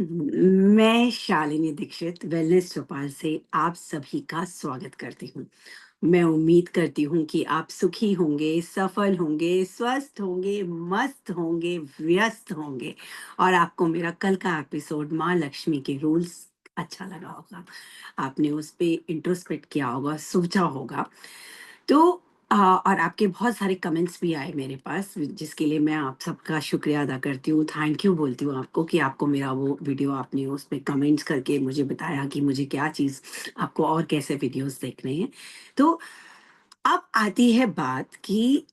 मैं शालिनी दीक्षित वेलनेस चौपाल से आप सभी का स्वागत करती हूँ। मैं उम्मीद करती हूँ कि आप सुखी होंगे, सफल होंगे, स्वस्थ होंगे, मस्त होंगे, व्यस्त होंगे और आपको मेरा कल का एपिसोड माँ लक्ष्मी के रूल्स अच्छा लगा होगा। आपने उस पे इंट्रोस्पेक्ट किया होगा, सोचा होगा। तो और आपके बहुत सारे कमेंट्स भी आए मेरे पास जिसके लिए मैं आप सबका शुक्रिया अदा करती हूँ, थैंक यू बोलती हूँ आपको कि आपको मेरा वो वीडियो आपने उस पे कमेंट्स करके मुझे बताया कि मुझे क्या चीज़ आपको और कैसे वीडियोस देखने हैं। तो अब आती है बात कि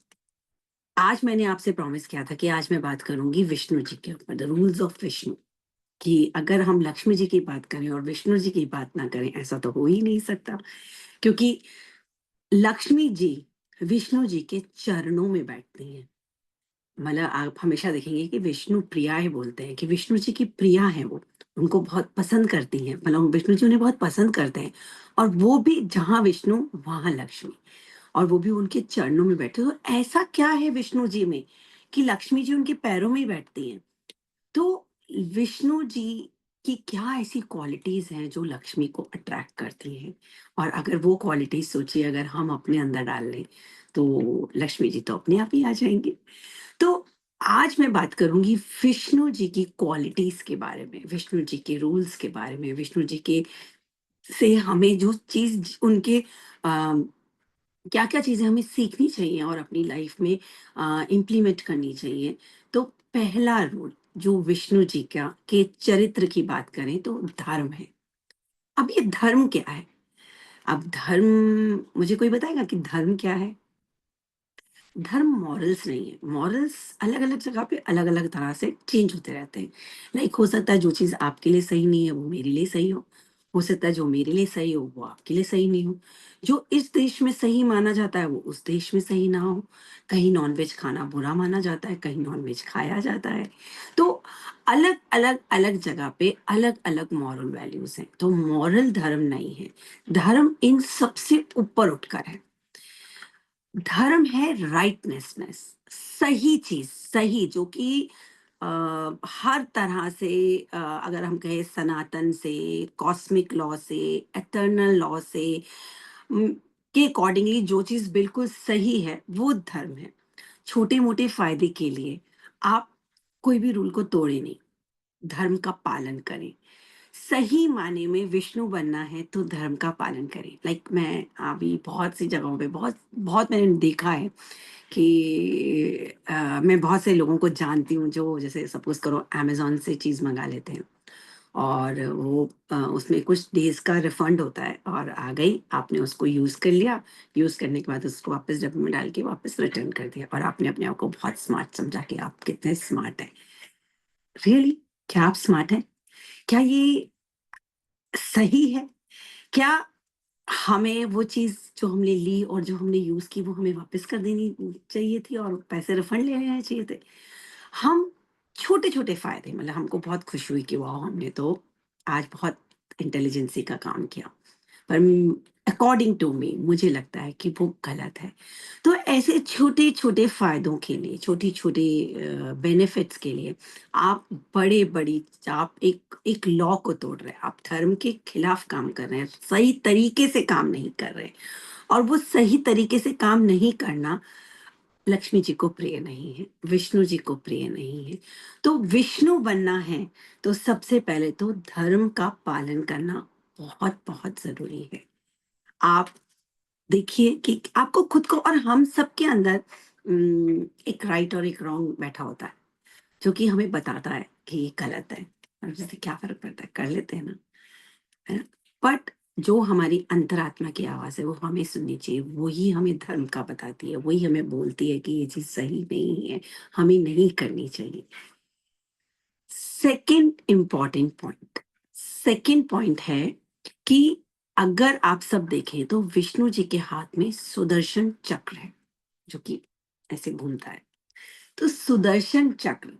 आज मैंने आपसे प्रॉमिस किया था कि आज मैं बात करूँगी विष्णु जी के ऊपर, द रूल्स ऑफ विष्णु, कि अगर हम लक्ष्मी जी की बात करें और विष्णु जी की बात ना करें, ऐसा तो हो ही नहीं सकता। क्योंकि लक्ष्मी जी विष्णु जी के चरणों में बैठती हैं। मतलब आप हमेशा देखेंगे कि विष्णु प्रियाय बोलते हैं कि विष्णु जी की प्रिया हैं वो, उनको बहुत पसंद करती हैं, मतलब विष्णु जी उन्हें बहुत पसंद करते हैं। और वो भी जहाँ विष्णु वहाँ लक्ष्मी, और वो भी उनके चरणों में बैठे। तो ऐसा क्या है विष्णु जी में कि लक्ष्मी जी उनके पैरों में ही बैठती हैं? तो विष्णु जी की क्या ऐसी क्वालिटीज हैं जो लक्ष्मी को अट्रैक्ट करती हैं? और अगर वो क्वालिटीज सोचिए अगर हम अपने अंदर डाल लें तो लक्ष्मी जी तो अपने आप ही आ जाएंगे। तो आज मैं बात करूंगी विष्णु जी की क्वालिटीज के बारे में, विष्णु जी के रूल्स के बारे में, विष्णु जी के से हमें जो चीज उनके क्या क्या चीजें हमें सीखनी चाहिए और अपनी लाइफ में इम्प्लीमेंट करनी चाहिए। तो पहला रूल जो विष्णु जी का के चरित्र की बात करें तो धर्म है। अब ये धर्म क्या है? अब धर्म मुझे कोई बताएगा कि धर्म क्या है? धर्म मॉरल्स नहीं है। मॉरल्स अलग अलग जगह पे अलग अलग तरह से चेंज होते रहते हैं। लाइक हो सकता है जो चीज आपके लिए सही नहीं है वो मेरे लिए सही हो सकता है जो मेरे लिए सही हो वो आपके लिए सही नहीं हो। जो इस देश में सही माना जाता है वो उस देश में सही ना हो। कहीं नॉनवेज खाना बुरा माना जाता है, कहीं नॉनवेज खाया जाता है। तो अलग अलग अलग जगह पे अलग अलग मॉरल वैल्यूज हैं। तो मॉरल धर्म नहीं है। धर्म इन सबसे ऊपर उठकर है। धर्म है राइटनेसनेस, सही चीज, सही जो कि अ, हर तरह से, अगर हम कहें सनातन से, कॉस्मिक लॉ से, एटर्नल लॉ से, म, के अकॉर्डिंगली जो चीज बिल्कुल सही है वो धर्म है। छोटे मोटे फायदे के लिए आप कोई भी रूल को तोड़े नहीं, धर्म का पालन करें। सही माने में विष्णु बनना है तो धर्म का पालन करें। लाइक मैं अभी बहुत सी जगहों पे बहुत बहुत मैंने देखा है कि मैं बहुत से लोगों को जानती हूँ जो जैसे सपोज करो अमेजोन से चीज मंगा लेते हैं और वो उसमें कुछ डेज का रिफंड होता है और आ गई, आपने उसको यूज कर लिया। यूज करने के बाद उसको वापस डब्बे में डाल के वापस रिटर्न कर दिया और आपने अपने आप को बहुत स्मार्ट समझा कि आप कितने स्मार्ट हैं। रियली? क्या आप स्मार्ट हैं? क्या ये सही है? क्या हमें वो चीज़ जो हमने ली और जो हमने यूज़ की वो हमें वापस कर देनी चाहिए थी और पैसे रिफंड ले लेने चाहिए थे? हम छोटे-छोटे फ़ायदे, मतलब हमको बहुत खुशी हुई कि वाओ! हमने तो आज बहुत इंटेलिजेंसी का काम किया। पर अकॉर्डिंग टू मी मुझे लगता है कि वो गलत है। तो ऐसे छोटे-छोटे फ़ायदों के लिए, छोटी-छोटी बेनिफिट्स के लिए आप बड़ी-बड़ी आप एक एक लॉ को तोड़ रहे हैं, आप धर्म के खिलाफ काम कर रहे हैं, सही तरीके से काम नहीं कर रहे हैं। और वो सही तरीके से काम नहीं करना लक्ष्मी जी को प्रिय नहीं है, विष्णु जी को प्रिय नहीं है। तो विष्णु बनना है तो सबसे पहले तो धर्म का पालन करना बहुत-बहुत ज़रूरी है। आप देखिए कि आपको खुद को, और हम सबके अंदर एक राइट और एक रॉन्ग बैठा होता है, जो कि हमें बताता है कि ये गलत है। और जिससे क्या फ़र्क पड़ता है, कर लेते हैं ना, है ना? बट जो हमारी अंतरात्मा की आवाज़ है वो हमें सुननी चाहिए, वही हमें धर्म का बताती है, वही हमें बोलती है कि ये चीज़ सही नहीं है, हमें नहीं करनी चाहिए। Second important point, second point है कि अगर आप सब देखें तो विष्णु जी के हाथ में सुदर्शन चक्र है, जो कि ऐसे घूमता है। तो सुदर्शन चक्र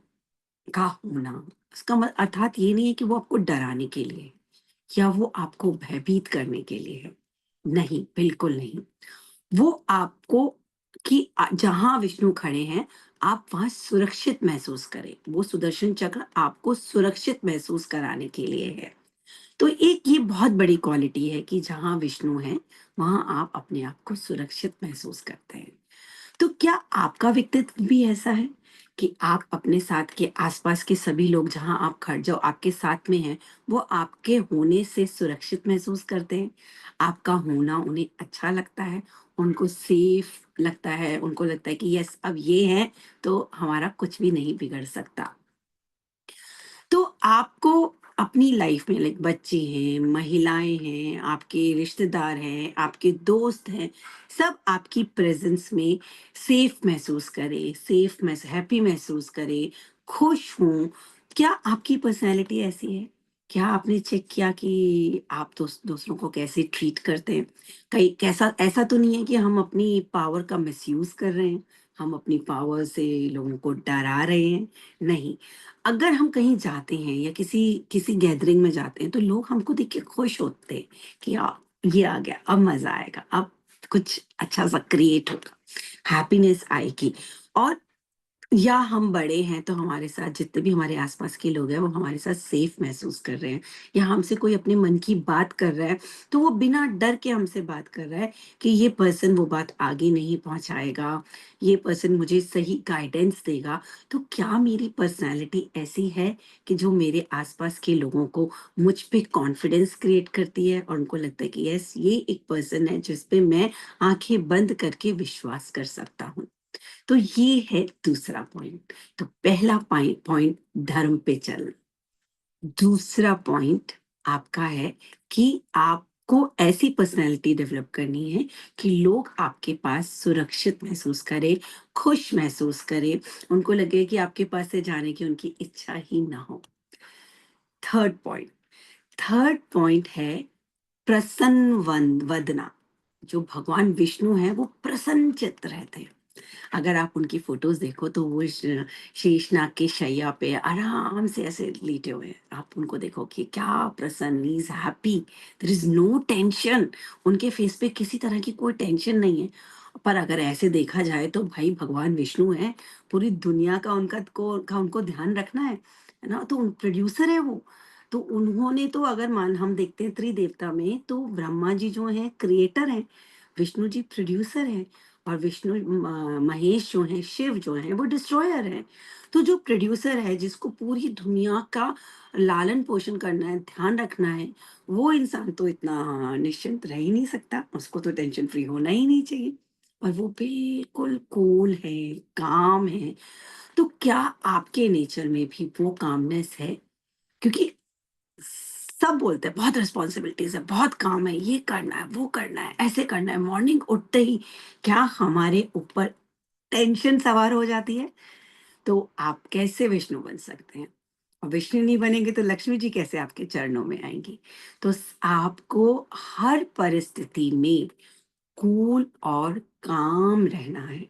का होना, उसका अर्थात ये नहीं है कि वो आपको डराने के लिए है या वो आपको भयभीत करने के लिए है। नहीं, बिल्कुल नहीं। वो आपको कि जहाँ विष्णु खड़े हैं, आप वहाँ सुरक्षित महसूस करें। वो सुदर्शन चक्र आपको सुरक्षित महसूस कराने के लिए है। तो एक ये बहुत बड़ी क्वालिटी है कि जहाँ विष्णु हैं, वहाँ आप अपने आप को सुरक्षित महसूस करते हैं। तो क्या आपका व्यक्तित्व भी ऐसा है कि आप अपने साथ के आसपास के सभी लोग जहाँ आप खड़ जो आपके साथ में हैं, वो आपके होने से सुरक्षित महसूस करते हैं? आपका होना उन्हें अच्छा लगता है, उनको सेफ लगता है, उनको लगता है कि यस अब ये हैं, तो हमारा कुछ भी नहीं बिगड़ सकता। तो आपको अपनी लाइफ में लाइक बच्चे हैं, महिलाएँ हैं, आपके रिश्तेदार हैं, आपके दोस्त हैं, सब आपकी प्रेज़ेंस में सेफ महसूस करें, हैप्पी महसूस करें, खुश हों। क्या आपकी पर्सनैलिटी ऐसी है? क्या आपने चेक किया कि आप दूसरों को कैसे ट्रीट करते हैं? कहीं कैसा ऐसा तो नहीं है कि हम अपनी पावर का मिसयूज़ कर रहे हैं, हम अपनी पावर से लोगों को डरा रहे हैं? नहीं। अगर हम कहीं जाते हैं या किसी किसी गैदरिंग में जाते हैं तो लोग हमको देख के खुश होते हैं कि ये आ गया अब मजा आएगा अब कुछ अच्छा सा क्रिएट होगा हैप्पीनेस आएगी और या हम बड़े हैं तो हमारे साथ जितने भी हमारे आसपास के लोग हैं वो हमारे साथ सेफ महसूस कर रहे हैं या हमसे कोई अपने मन की बात कर रहा है तो वो बिना डर के हमसे बात कर रहा है कि ये पर्सन वो बात आगे नहीं पहुंचाएगा, ये पर्सन मुझे सही गाइडेंस देगा। तो क्या मेरी पर्सनालिटी ऐसी है कि जो मेरे आसपास के लोगों को मुझ पे कॉन्फिडेंस क्रिएट करती है और उनको लगता है कि यस ये एक पर्सन है जिस पे मैं आंखें बंद करके विश्वास कर सकता हूँ। तो ये है दूसरा पॉइंट। तो पहला पॉइंट धर्म पे चलना। दूसरा पॉइंट आपका है कि आपको ऐसी पर्सनैलिटी डेवलप करनी है कि लोग आपके पास सुरक्षित महसूस करें, खुश महसूस करें, उनको लगे कि आपके पास से जाने की उनकी इच्छा ही ना हो। थर्ड पॉइंट थर्ड पॉइंट है प्रसन्न वदना। जो भगवान विष्णु हैं वो प्रसन्न चित्त रहते हैं। अगर आप उनकी फ़ोटोज़ देखो तो वो शेषनाग की शैया पे आराम से ऐसे लेटे हुए हैं। आप उनको देखो कि क्या प्रसन्न, he is happy, there is no tension. उनके फेस पे किसी तरह की कोई टेंशन नहीं है। पर अगर ऐसे देखा जाए तो भाई भगवान विष्णु हैं, पूरी दुनिया का उनको ध्यान रखना है ना? तो प्रोड्यूसर है वो। तो उन्होंने तो अगर मान हम देखते हैं त्रिदेवता में तो ब्रह्मा जी जो हैं क्रिएटर हैं, विष्णु जी प्रोड्यूसर हैं। और महेश जो हैं, शिव जो हैं, वो डिस्ट्रॉयर हैं। तो जो प्रोड्यूसर है, जिसको पूरी दुनिया का लालन-पोषण करना है, ध्यान रखना है, वो इंसान तो इतना निश्चिंत रह ही नहीं सकता, उसको तो टेंशन फ्री होना ही नहीं चाहिए। और वो बिल्कुल कूल है, काम है। तो क्या आपके नेचर में भी वो कामनेस है? क्योंकि सब बोलते हैं बहुत रिस्पॉन्सिबिलिटीज है, बहुत काम है, ये करना है, वो करना है, ऐसे करना है। मॉर्निंग उठते ही क्या हमारे ऊपर टेंशन सवार हो जाती है? तो आप कैसे विष्णु बन सकते हैं? और विष्णु नहीं बनेंगे तो लक्ष्मी जी कैसे आपके चरणों में आएंगी? तो आपको हर परिस्थिति में कूल और काम रहना है।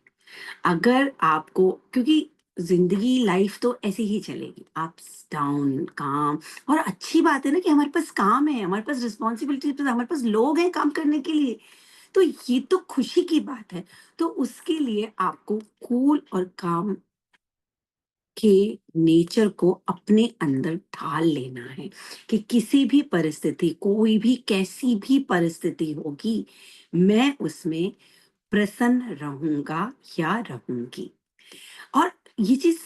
अगर आपको क्योंकि ज़िंदगी लाइफ तो ऐसे ही चलेगी, अप्स, डाउन, काम। और अच्छी बात है ना कि हमारे पास काम है, हमारे पास रिस्पॉन्सिबिलिटीज़ हमारे पास लोग हैं काम करने के लिए। तो ये तो खुशी की बात है। तो उसके लिए आपको कूल और काम के नेचर को अपने अंदर ढाल लेना है कि किसी भी परिस्थिति, कोई भी कैसी भी परिस्थिति होगी, मैं उसमें प्रसन्न रहूँगा या रहूँगी। और ये चीज़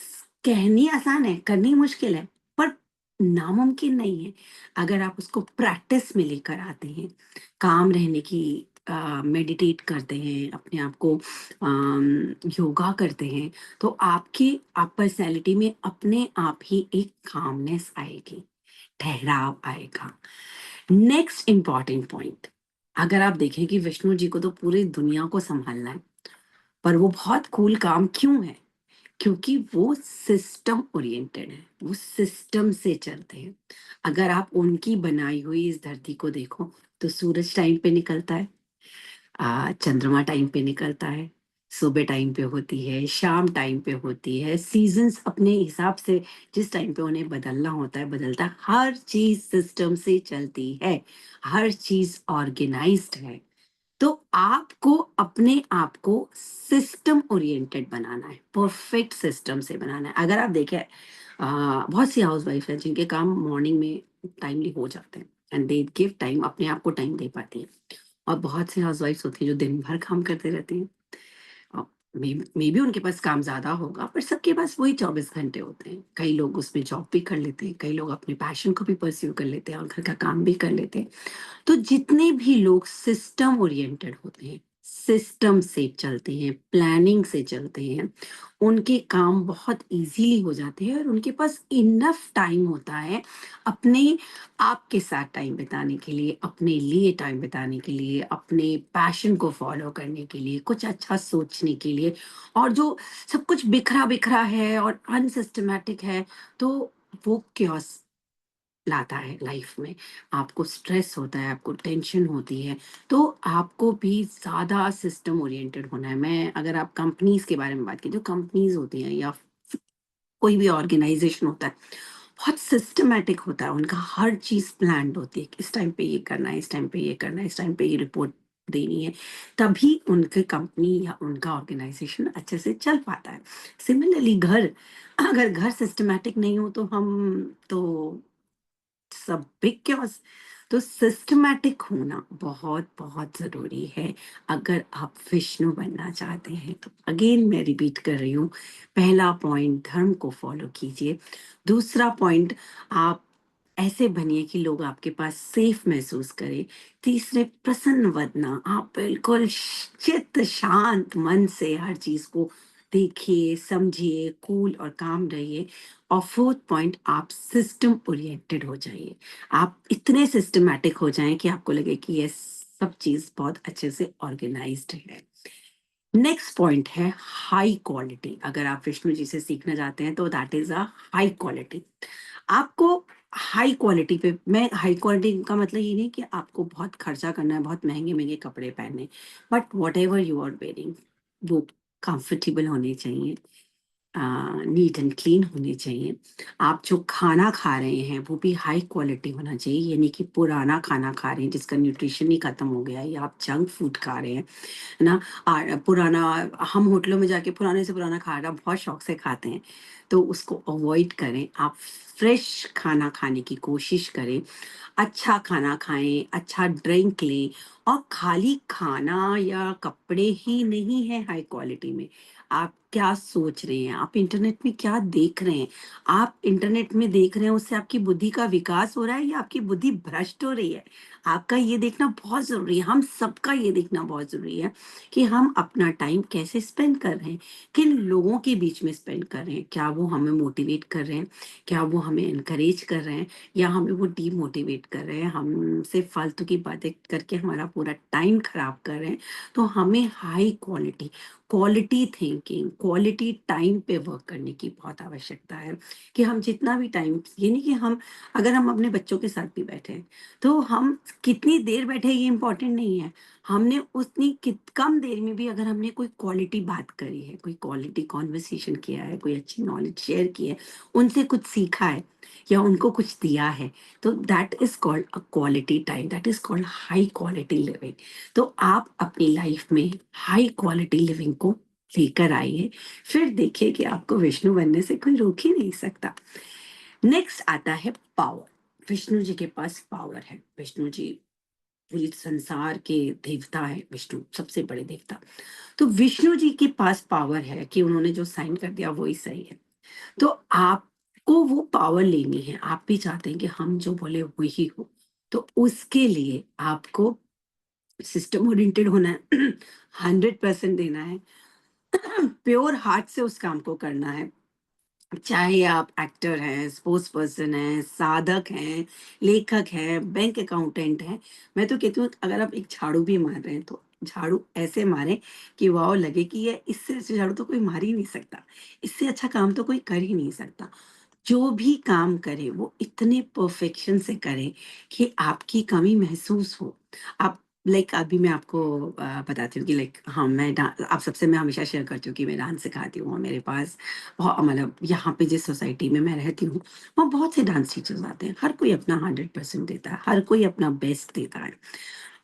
कहनी आसान है, करनी मुश्किल है, पर नामुमकिन नहीं है। अगर आप उसको प्रैक्टिस में लेकर आते हैं, काम रहने की मेडिटेट करते हैं, अपने आप को योगा करते हैं, तो आपकी आप पर्सनैलिटी में अपने आप ही एक कामनेस आएगी, ठहराव आएगा। नेक्स्ट इम्पोर्टेंट पॉइंट, अगर आप देखें कि विष्णु जी को तो पूरी दुनिया को सँभालना है, पर वो बहुत कूल काम क्यों है? क्योंकि वो सिस्टम ओरिएंटेड है, वो सिस्टम से चलते हैं। अगर आप उनकी बनाई हुई इस धरती को देखो, तो सूरज टाइम पे निकलता है, चंद्रमा टाइम पे निकलता है, सुबह टाइम पे होती है, शाम टाइम पे होती है, सीज़न्स अपने हिसाब से जिस टाइम पे उन्हें बदलना होता है, बदलता है। हर चीज़ सिस्टम से चलती है, हर चीज़ ऑर्गेनाइज़्ड है। तो आपको अपने आप को सिस्टम ओरिएंटेड बनाना है, परफेक्ट सिस्टम से बनाना है। अगर आप देखें बहुत सी हाउसवाइफ हैं जिनके काम मॉर्निंग में टाइमली हो जाते हैं एंड दे गिव टाइम, अपने आप को टाइम दे पाती हैं। और बहुत सी हाउसवाइफ्स होती हैं जो दिन भर काम करते रहती हैं। अ, मे बी उनके पास काम ज़्यादा होगा, पर सबके पास वही 24 घंटे होते हैं। कई लोग उसमें जॉब भी कर लेते हैं, कई लोग अपने पैशन को भी परस्यू कर लेते हैं और घर का काम भी कर लेते हैं। तो जितने भी लोग सिस्टम ओरिएंटेड होते हैं, सिस्टम से चलते हैं, प्लानिंग से चलते हैं, उनके काम बहुत इजीली हो जाते हैं और उनके पास इनफ टाइम होता है अपने आप के साथ टाइम बिताने के लिए, अपने लिए टाइम बिताने के लिए, अपने पैशन को फॉलो करने के लिए, कुछ अच्छा सोचने के लिए। और जो सब कुछ बिखरा बिखरा है और अनसिस्टमैटिक है, तो वो chaos लाता है लाइफ में। आपको स्ट्रेस होता है, आपको टेंशन होती है, तो आपको भी ज़्यादा सिस्टम ओरिएंटेड होना है। मैं अगर आप कंपनीज़ के बारे में बात की, जो कंपनीज़ होती हैं या कोई भी ऑर्गेनाइज़ेशन होता है, बहुत सिस्टमैटिक होता है, उनका हर चीज़ प्लान्ड होती है कि इस टाइम पे ये करना है, इस टाइम पे ये करना है, इस टाइम पे ये रिपोर्ट देनी है, तभी उनकी कंपनी या उनका ऑर्गेनाइज़ेशन अच्छे से चल पाता है। सिमिलरली घर, अगर घर सिस्टमैटिक नहीं हो तो हम तो सब बिग chaos। तो सिस्टमैटिक होना बहुत बहुत जरूरी है अगर आप विष्णु बनना चाहते हैं। तो अगेन मैं रिपीट कर रही हूँ, पहला पॉइंट धर्म को फॉलो कीजिए। दूसरा पॉइंट, आप ऐसे बनिए कि लोग आपके पास सेफ महसूस करें। तीसरे, प्रसन्न वदना, आप बिल्कुल चित्त शांत मन से हर चीज को देखिए, समझिए, कूल और काम रहिए। और फोर्थ पॉइंट, आप सिस्टम ओरिएंटेड हो जाइए। आप इतने सिस्टमैटिक हो जाएं कि आपको लगे कि ये सब चीज बहुत अच्छे से ऑर्गेनाइज्ड है। नेक्स्ट पॉइंट है हाई क्वालिटी। अगर आप विष्णु जी से सीखना चाहते हैं तो that is a high quality. आपको हाई क्वालिटी पे, मैं हाई क्वालिटी का मतलब ये नहीं कि आपको बहुत खर्चा करना है, बहुत महंगे महंगे कपड़े पहने, but whatever you are wearing, वो कंफर्टेबल होने चाहिए, नीट एंड क्लीन होने चाहिए। आप जो खाना खा रहे हैं वो भी हाई क्वालिटी होना चाहिए, यानी कि पुराना खाना खा रहे हैं जिसका न्यूट्रिशन ही खत्म हो गया है, या आप जंक फूड खा रहे हैं, है ना। पुराना, हम होटलों में जाके पुराने से पुराना खाना बहुत शौक से खाते हैं, तो उसको अवॉइड करें। आप फ्रेश खाना खाने की कोशिश करें, अच्छा खाना खाएं, अच्छा ड्रिंक लें। और खाली खाना या कपड़े ही नहीं है हाई क्वालिटी में, आप क्या सोच रहे हैं, आप इंटरनेट में क्या देख रहे हैं। आप इंटरनेट में देख रहे हैं, उससे आपकी बुद्धि का विकास हो रहा है या आपकी बुद्धि भ्रष्ट हो रही है। आपका ये देखना बहुत जरूरी है, हम सबका ये देखना बहुत जरूरी है कि हम अपना टाइम कैसे स्पेंड कर रहे हैं, किन लोगों के बीच में स्पेंड कर रहे हैं। क्या वो हमें मोटिवेट कर रहे हैं, क्या वो हमें इनकरेज कर रहे हैं, या हमें वो डीमोटिवेट कर रहे हैं, हमसे फालतू की बातें करके हमारा पूरा टाइम खराब कर रहे हैं। तो हमें high quality, quality thinking, quality time पे वर्क करने की बहुत आवश्यकता है। कि हम जितना भी टाइम, ये नहीं कि हम, अगर हम अपने बच्चों के साथ भी बैठे हैं तो हम कितनी देर बैठे ये इंपॉर्टेंट नहीं है, हमने उतनी कम देर में भी अगर हमने कोई क्वालिटी बात करी है, कोई क्वालिटी कॉन्वर्सेशन किया है, कोई अच्छी नॉलेज शेयर की है, उनसे कुछ सीखा है या उनको कुछ दिया है, तो that is called a quality time, that is called high quality living. तो आप अपनी लाइफ में हाई क्वालिटी लिविंग को लेकर आइए, फिर देखिए कि आपको विष्णु बनने से कोई रोक ही नहीं सकता। नेक्स्ट आता है पावर। विष्णु जी के पास पावर है। विष्णु जी पूरी संसार के देवता है, विष्णु सबसे बड़े देवता। तो विष्णु जी के पास पावर है कि उन्होंने जो साइन कर दिया वही सही है। तो आपको वो पावर लेनी है, आप भी चाहते हैं कि हम जो बोले वही हो, तो उसके लिए आपको सिस्टम ओरिएंटेड होना है, 100% देना है, प्योर हार्ट से उस काम को करना है। चाहे आप एक्टर हैं, स्पोर्ट्स पर्सन हैं, साधक हैं, लेखक हैं, बैंक अकाउंटेंट हैं। मैं तो कहती हूँ अगर आप एक झाड़ू भी मार रहे हैं तो झाड़ू ऐसे मारें कि वाह लगे कि ये इससे अच्छा झाड़ू तो कोई मार ही नहीं सकता, इससे अच्छा काम तो कोई कर ही नहीं सकता। जो भी काम करे वो इतने परफेक्शन से करे कि आपकी कमी महसूस हो। आप लाइक अभी मैं आपको बताती हूँ कि लाइक हाँ, आप सबसे मैं हमेशा शेयर करती हूँ कि मैं डांस सिखाती हूँ। मेरे पास बहुत, मतलब यहाँ पे जिस सोसाइटी में मैं रहती हूँ वहाँ बहुत से डांस टीचर्स आते हैं, हर कोई अपना 100% देता है, हर कोई अपना बेस्ट देता है।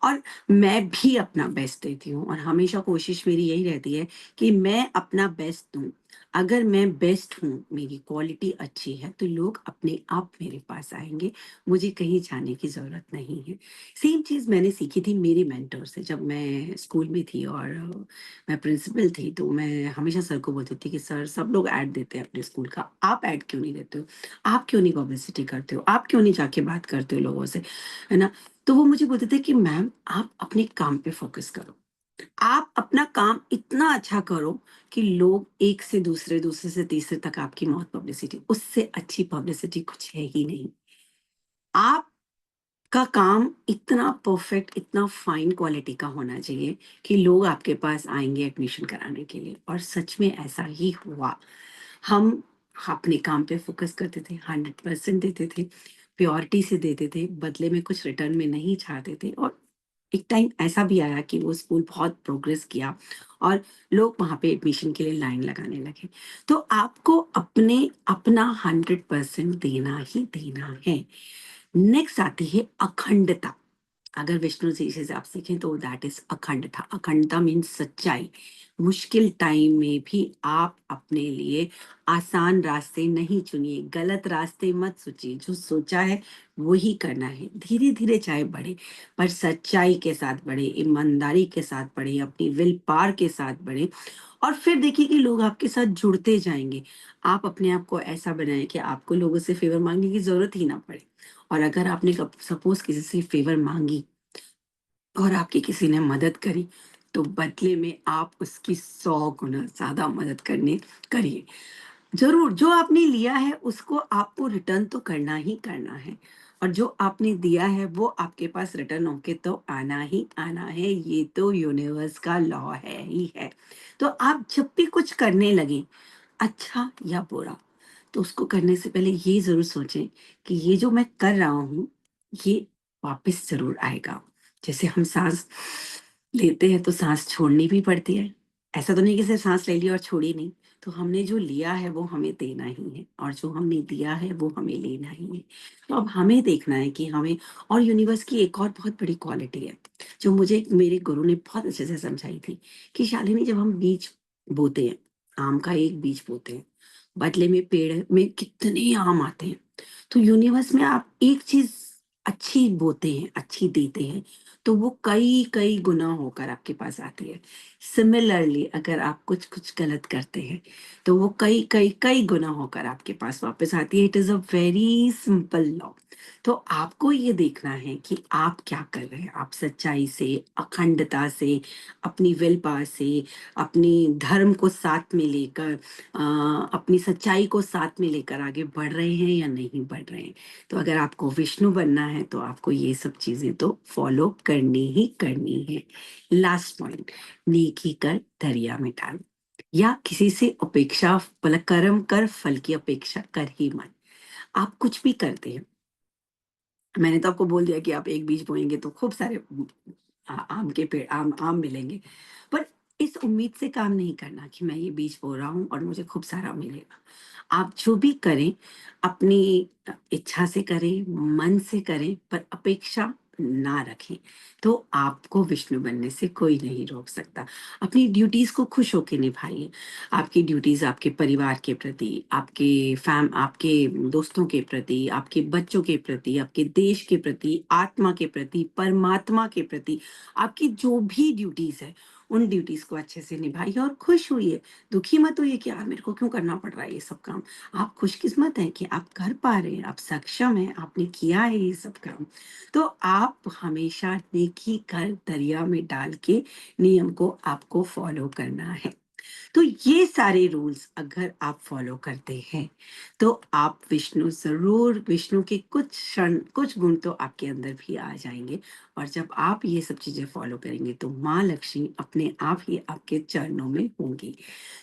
और मैं भी अपना बेस्ट देती हूँ और हमेशा कोशिश मेरी यही रहती है कि मैं अपना बेस्ट दूँ। अगर मैं बेस्ट हूँ, मेरी क्वालिटी अच्छी है, तो लोग अपने आप मेरे पास आएँगे, मुझे कहीं जाने की ज़रूरत नहीं है। सेम चीज़ मैंने सीखी थी मेरे मेंटर से जब मैं स्कूल में थी और मैं प्रिंसिपल थी, तो मैं हमेशा सर को बोलती थी कि सर सब लोग ऐड देते हैं अपने स्कूल का, आप ऐड क्यों नहीं देते हो? आप क्यों नहीं पब्लिसिटी करते हो? आप क्यों नहीं जाके बात करते हो लोगों से? है ना? तो वो मुझे बोलते थे कि मैम आप अपने काम पे फ़ोकस करो। आप अपना काम इतना अच्छा करो कि लोग एक से दूसरे, दूसरे से तीसरे तक आपकी मौत पब्लिसिटी उससे अच्छी पब्लिसिटी कुछ है ही नहीं। आपका काम इतना परफेक्ट, इतना फाइन क्वालिटी का होना चाहिए कि लोग आपके पास आएँगे एडमिशन कराने के लिए और सच में ऐसा ही हुआ। हम अपने काम पे फ़ोकस करते थे, 100% देते थे, प्योरिटी से देते थे, बदले में कुछ रिटर्न में नहीं चाहते थे और एक टाइम ऐसा भी आया कि वो स्कूल बहुत प्रोग्रेस किया और लोग वहाँ पे एडमिशन के लिए लाइन लगाने लगे। तो आपको अपना 100% देना ही देना है। नेक्स्ट आती है अखंडता। अगर विष्णु जी से आप सीखें तो दैट इज अखंडता। अखंडता मीन्स सच्चाई। मुश्किल टाइम में भी आप अपने लिए आसान रास्ते नहीं चुनिए, गलत रास्ते मत सोचिए, जो सोचा है वही करना है। धीरे धीरे चाहे बढ़े, पर सच्चाई के साथ बढ़े, ईमानदारी के साथ बढ़े, अपनी विल पावर के साथ बढ़े और फिर देखिए कि लोग आपके साथ जुड़ते जाएंगे। आप अपने आप को ऐसा बनाएं कि आपको लोगों से फेवर मांगने की जरूरत ही ना पड़े। और अगर आपने सपोज किसी से फेवर मांगी और आपकी किसी ने मदद करी, तो बदले में आप उसकी 100 गुना ज़्यादा मदद करने करिए। ज़रूर, जो आपने लिया है उसको आपको रिटर्न तो करना ही करना है और जो आपने दिया है वो आपके पास रिटर्न होके तो आना ही आना है, ये तो यूनिवर्स का लॉ है ही है। तो आप जब भी कुछ करने लगें, अच्छा या बुरा, तो उसको करने से पहले ये ज़रूर सोचें कि ये जो मैं कर रहा हूँ, ये वापस ज़रूर आएगा। जैसे हम साँस लेते हैं तो साँस छोड़नी भी पड़ती है। ऐसा तो नहीं कि सिर्फ़ साँस ले ली और छोड़ी नहीं। तो हमने जो लिया है वो हमें देना ही है और जो हमने दिया है वो हमें लेना ही है। तो अब हमें देखना है कि हमें और यूनिवर्स की एक और बहुत बड़ी क्वालिटी है, जो मुझे मेरे गुरु ने बहुत अच्छे से समझाई थी कि शालिनी जब हम बीज बोते हैं, आम का एक बीज बोते हैं, बदले में पेड़ में कितने आम आते हैं। तो यूनिवर्स में आप एक चीज़ अच्छी बोते हैं, अच्छी देते हैं, तो वो कई-कई गुना होकर आपके पास आती है। सिमिलरली अगर आप कुछ-कुछ गलत करते हैं, तो वो कई गुना होकर आपके पास वापस आती है। It is a very simple law. तो आपको ये देखना है कि आप क्या कर रहे हैं। आप सच्चाई से, अखंडता से, अपनी विल पावर से, अपनी धर्म को साथ में लेकर अपनी सच्चाई को साथ में लेकर आगे बढ़ रहे हैं या नहीं बढ़ रहे हैं। तो अगर आपको विष्णु बनना है तो आपको ये सब चीज़ें तो फ़ॉलो करनी ही करनी है। लास्ट पॉइंट, नेकी कर दरिया में डाल या किसी से अपेक्षा मतलब कर्म कर फल की अपेक्षा कर ही मत। आप कुछ भी करते हैं, मैंने तो आपको बोल दिया कि आप एक बीज बोएँगे तो खूब सारे आम के पेड़ आम मिलेंगे। पर इस उम्मीद से काम नहीं करना कि मैं ये बीज बो रहा हूँ और मुझे खूब सारा मिलेगा। आप जो भी करें, अपनी इच्छा से करें, मन से करें, पर अपेक्षा ना रखें, तो आपको विष्णु बनने से कोई नहीं रोक सकता। अपनी ड्यूटीज़ को खुश होके निभाइए। आपकी ड्यूटीज़ आपके परिवार के प्रति, आपके दोस्तों के प्रति, आपके बच्चों के प्रति, आपके देश के प्रति, आत्मा के प्रति, परमात्मा के प्रति, आपकी जो भी ड्यूटीज़ है, उन ड्यूटीज़ को अच्छे से निभाइए और खुश होइए। दुखी मत होइए कि यार मेरे को क्यों करना पड़ रहा है ये सब काम। आप खुशकिस्मत हैं कि आप कर पा रहे हैं, आप सक्षम हैं, आपने किया है ये सब काम। तो आप हमेशा नेकी कर दरिया में डाल के नियम को आपको फॉलो करना है। तो ये सारे रूल्स अगर आप फॉलो करते हैं, तो आप विष्णु के कुछ गुण तो आपके अंदर भी आ जाएँगे और जब आप ये सब चीज़ें फॉलो करेंगे, तो माँ लक्ष्मी अपने आप ही आपके चरणों में होंगी।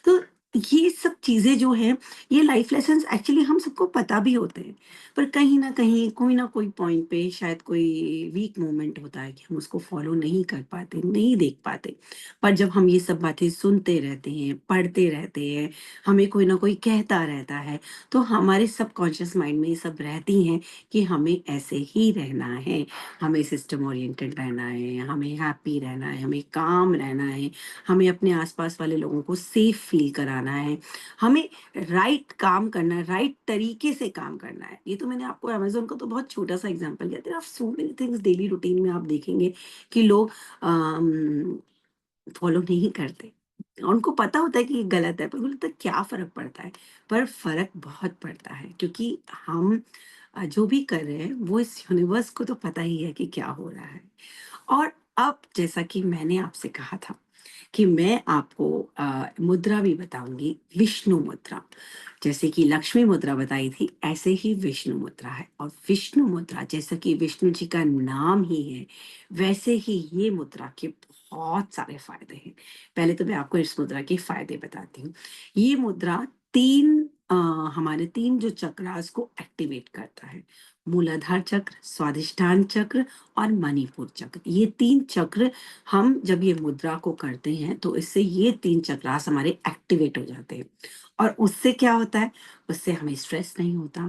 तो ये सब चीज़ें जो हैं, ये लाइफ लेसन्स एक्चुअली हम सबको पता भी होते हैं, पर कहीं न कहीं, कोई ना कोई पॉइंट पे शायद कोई वीक मोमेंट होता है कि हम उसको फ़ॉलो नहीं कर पाते, नहीं देख पाते। पर जब हम ये सब बातें सुनते रहते हैं, पढ़ते रहते हैं, हमें कोई ना कोई कहता रहता है, तो हमारे सबकॉन्शियस माइंड में ये सब रहती हैं कि हमें ऐसे ही रहना है, हमें सिस्टम ओरिएंटेड रहना है, हमें हैप्पी रहना है, हमें काम रहना है, हमें अपने आसपास वाले लोगों को सेफ फील कराना है, हमें राइट काम करना है, राइट तरीके से काम करना है। ये तो मैंने आपको अमेज़न का तो बहुत छोटा-सा एग्ज़ाम्पल दिया। There are so many things daily routine में आप देखेंगे कि लोग फॉलो नहीं करते। उनको पता होता है कि ये गलत है, पर मुझे लगता है क्या फ़र्क पड़ता है? पर फ़र्क बहुत पड़ता है, क्योंकि हम जो भी कर रहे हैं वो इस यूनिवर्स को तो पता ही है कि क्या हो रहा है। और अब जैसा कि मैंने आपसे कहा था कि मैं आपको मुद्रा भी बताऊँगी, विष्णु मुद्रा। जैसे कि लक्ष्मी मुद्रा बताई थी, ऐसे ही विष्णु मुद्रा है, और विष्णु मुद्रा जैसा कि विष्णु जी का नाम ही है, वैसे ही ये मुद्रा के बहुत सारे फ़ायदे हैं। पहले तो मैं आपको इस मुद्रा के फ़ायदे बताती हूँ। ये मुद्रा 3 हमारे 3 जो चक्रास को एक्टिवेट करता है। मूलाधार चक्र, स्वादिष्ठान चक्र और मणिपुर चक्र। ये 3 चक्र, हम जब ये मुद्रा को करते हैं तो इससे ये 3 चक्रास हमारे एक्टिवेट हो जाते हैं। और उससे क्या होता है? उससे हमें स्ट्रेस नहीं होता,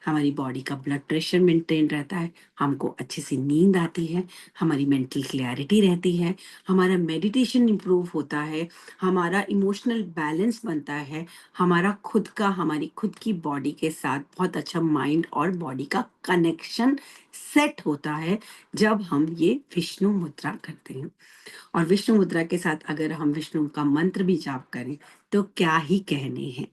हमारी बॉडी का ब्लड प्रेशर मेंटेन रहता है, हमको अच्छे से नींद आती है, हमारी मेंटल क्लैरिटी रहती है, हमारा मेडिटेशन इम्प्रूव होता है, हमारा इमोशनल बैलेंस बनता है, हमारी खुद की बॉडी के साथ बहुत अच्छा माइंड और बॉडी का कनेक्शन सेट होता है, जब हम ये विष्णु मुद्रा करते हैं। और विष्णु मुद्रा के साथ अगर हम विष्णु का मंत्र भी जाप करें, तो क्या ही कहने हैं।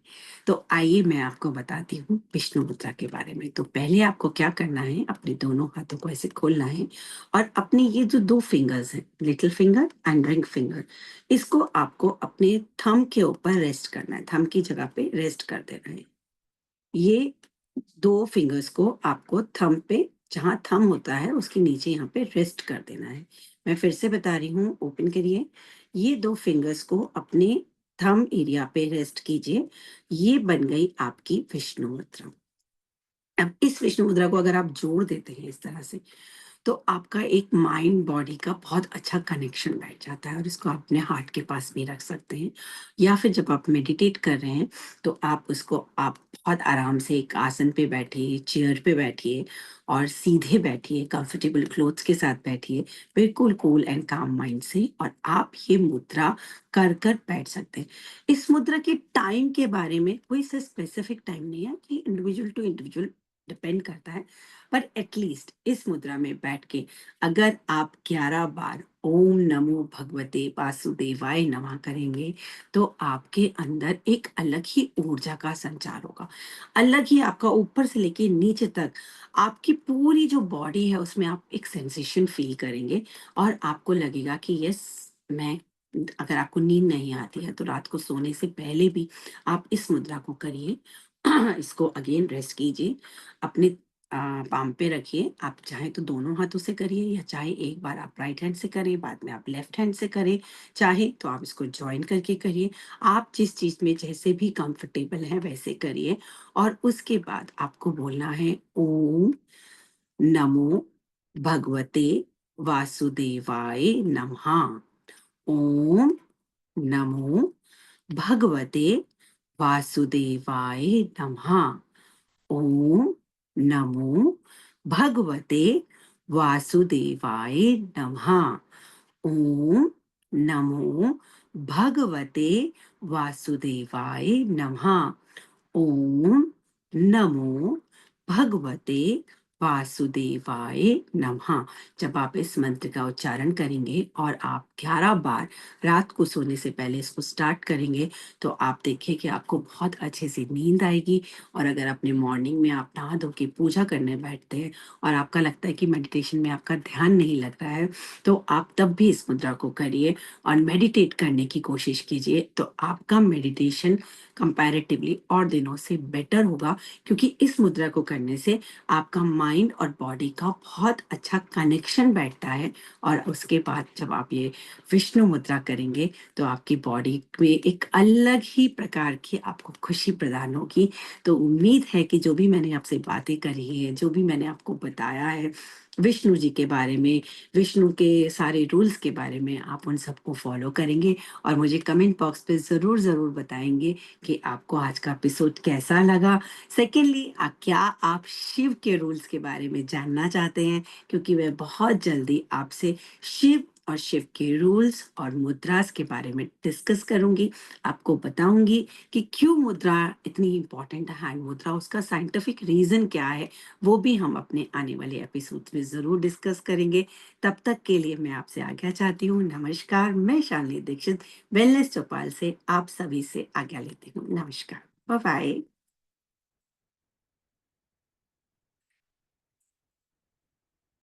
तो आइए मैं आपको बताती हूँ विष्णु मुद्रा के बारे में। तो पहले आपको क्या करना है, अपने दोनों हाथों को ऐसे खोलना है, और अपने ये जो 2 फिंगर्स हैं, little finger and ring finger, इसको आपको अपने थंब के ऊपर रेस्ट करना है, थंब की जगह पे रेस्ट कर देना है। ये 2 फिंगर्स को आपको थंब पे, जहाँ थंब होता है उसके नीचे यहाँ पे रेस्ट कर देना है। मैं फिर से बता रही हूँ, ओपन करिए। ये 2 फिंगर्स को अपने थंब एरिया पे रेस्ट कीजिए। ये बन गई आपकी विष्णु मुद्रा। अब इस विष्णु मुद्रा को अगर आप जोड़ देते हैं इस तरह से, तो आपका एक माइंड बॉडी का बहुत अच्छा कनेक्शन बैठ जाता है, और इसको आप अपने हार्ट के पास भी रख सकते हैं, या फिर जब आप मेडिटेट कर रहे हैं तो आप बहुत आराम से एक आसन पे बैठिए, चेयर पे बैठिए, और सीधे बैठिए, कंफर्टेबल क्लोथ्स के साथ बैठिए, बिल्कुल कूल एंड काम माइंड से, और आप ये मुद्रा कर कर बैठ सकते हैं। इस मुद्रा के टाइम के बारे में कोई सा स्पेसिफिक टाइम नहीं है, कि इंडिविजुअल टू इंडिविजुअल डिपेंड करता है, पर एटलीस्ट इस मुद्रा में बैठ के अगर आप 11 बार ओम नमो भगवते वासुदेवाय नमः करेंगे, तो आपके अंदर एक अलग ही ऊर्जा का संचार होगा। अलग ही आपका ऊपर से लेके नीचे तक, आपकी पूरी जो बॉडी है उसमें आप एक सेंसेशन फील करेंगे, और आपको लगेगा कि यस, मैं अगर आपको नींद नहीं आती है तो रात को सोने से पहले भी आप इस मुद्रा को करिए। इसको अगेन रेस्ट कीजिए, अपने पाम पे रखिए। आप चाहें तो दोनों हाथों से करिए, या चाहे एक बार आप राइट हैंड से करें, बाद में आप लेफ्ट हैंड से करें, चाहे तो आप इसको जॉइन करके करिए। आप जिस चीज़ में जैसे भी कंफर्टेबल हैं वैसे करिए, और उसके बाद आपको बोलना है ओम नमो भगवते वासुदेवाय नमः। ओम नमो भगवते वासुदेवाय नमः। ओम नमो भगवते वासुदेवाय नमः। ओम नमो भगवते वासुदेवाय नमः। ओम नमो भगवते वासुदेवाय नमः। जब आप इस मंत्र का उच्चारण करेंगे और आप 11 बार रात को सोने से पहले इसको स्टार्ट करेंगे, तो आप देखिए कि आपको बहुत अच्छे से नींद आएगी। और अगर अपने मॉर्निंग में आप नहा धो के पूजा करने बैठते हैं, और आपका लगता है कि मेडिटेशन में आपका ध्यान नहीं लग रहा है, तो आप तब भी इस मुद्रा को करिए और मेडिटेट करने की कोशिश कीजिए। तो आपका मेडिटेशन कंपैरेटिवली और दिनों से बेटर होगा, क्योंकि इस मुद्रा को करने से आपका माइंड और बॉडी का बहुत अच्छा कनेक्शन बैठता है। और उसके बाद जब आप ये विष्णु मुद्रा करेंगे तो आपकी बॉडी में एक अलग ही प्रकार की आपको खुशी प्रदान होगी। तो उम्मीद है कि जो भी मैंने आपसे बातें करी हैं, जो भी मैंने आपको बताया है विष्णु जी के बारे में, विष्णु के सारे रूल्स के बारे में, आप उन सबको फॉलो करेंगे और मुझे कमेंट बॉक्स पे ज़रूर बताएँगे कि आपको आज का एपिसोड कैसा लगा। सेकेंडली क्या आप शिव के रूल्स के बारे में जानना चाहते हैं? क्योंकि मैं बहुत जल्दी आपसे शिव और शिव के रूल्स और मुद्रास के बारे में डिस्कस करूँगी। आपको बताऊँगी कि क्यों मुद्रा इतनी इम्पोर्टेंट है, हैंड मुद्रा, उसका साइंटिफिक रीज़न क्या है, वो भी हम अपने आने वाले एपिसोड्स में ज़रूर डिस्कस करेंगे। तब तक के लिए मैं आपसे आज्ञा चाहती हूँ। नमस्कार, मैं शालिनी दीक्षित वेलनेस चौपाल से आप सभी से आज्ञा लेती हूँ। नमस्कार, बाय बाय।